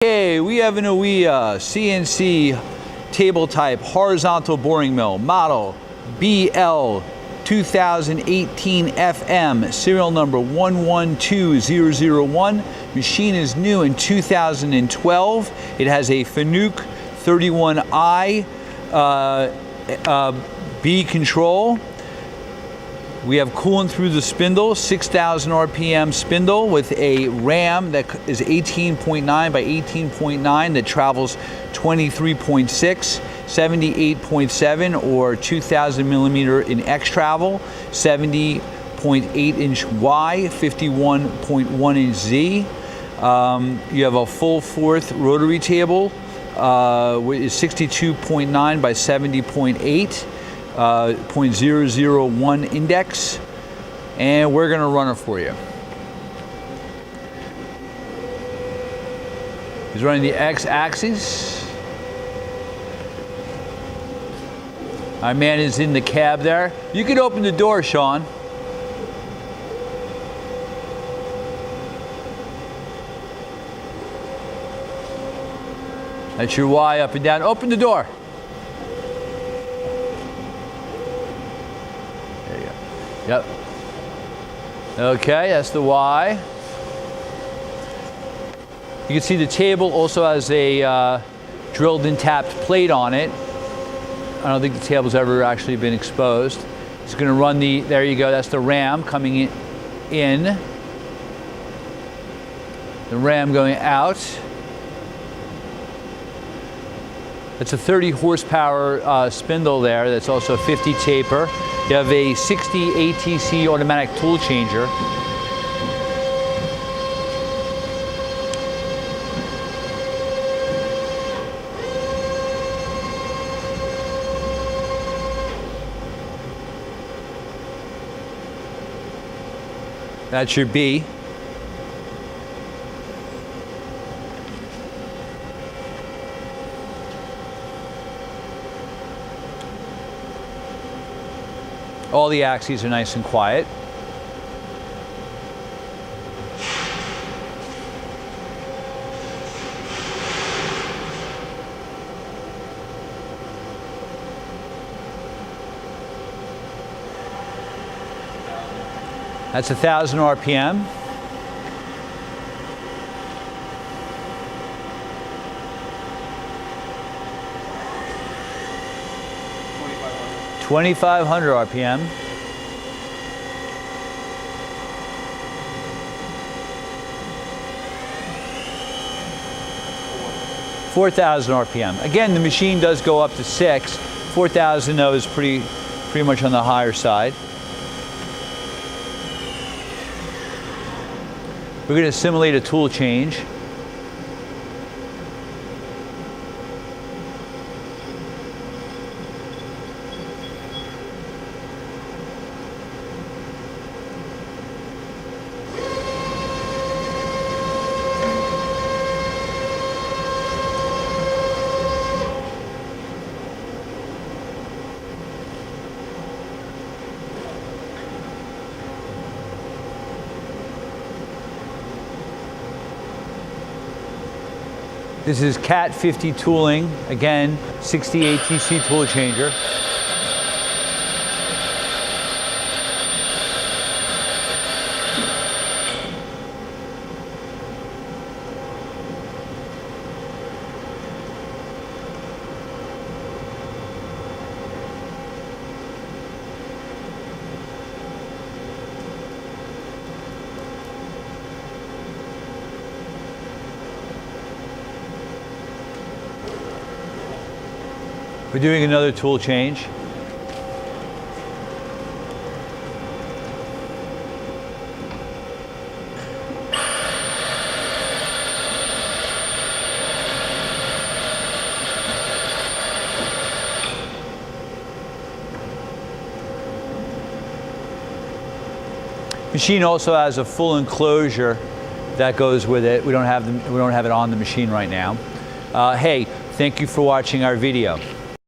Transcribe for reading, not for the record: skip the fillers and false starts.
Okay, we have an AWEA CNC table type horizontal boring mill, model BL 2018 FM, serial number 112001. Machine is new in 2012. It has a Fanuc 31i B control. We have coolant through the spindle, 6,000 RPM spindle with a ram that is 18.9 by 18.9 that travels 23.6, 78.7 or 2,000 millimeter in X travel, 70.8 inch Y, 51.1 inch Z. You have a full fourth rotary table, which is 62.9 by 70.8. 0.001 index, and we're going to run it for you. He's running the X-axis. Our man is in the cab there. You can open the door, Sean. That's your Y up and down. Open the door. Yep. Okay, that's the Y. You can see the table also has a drilled and tapped plate on it. I don't think the table's ever actually been exposed. It's going to run the, there you go, that's the ram coming in. The ram going out. It's a 30 horsepower spindle there. That's also a 50 taper. You have a 60 ATC automatic tool changer. That's your B. All the axes are nice and quiet. That's 1,000 RPM. $2,500 RPM. $4,000 RPM. Again, the machine does go up to 6. 4,000 though is pretty much on the higher side. We're going to simulate a tool change. This is CAT 50 tooling, again, 60 ATC tool changer. We're doing another tool change. Machine also has a full enclosure that goes with it. We don't have it on the machine right now. Hey, thank you for watching our video.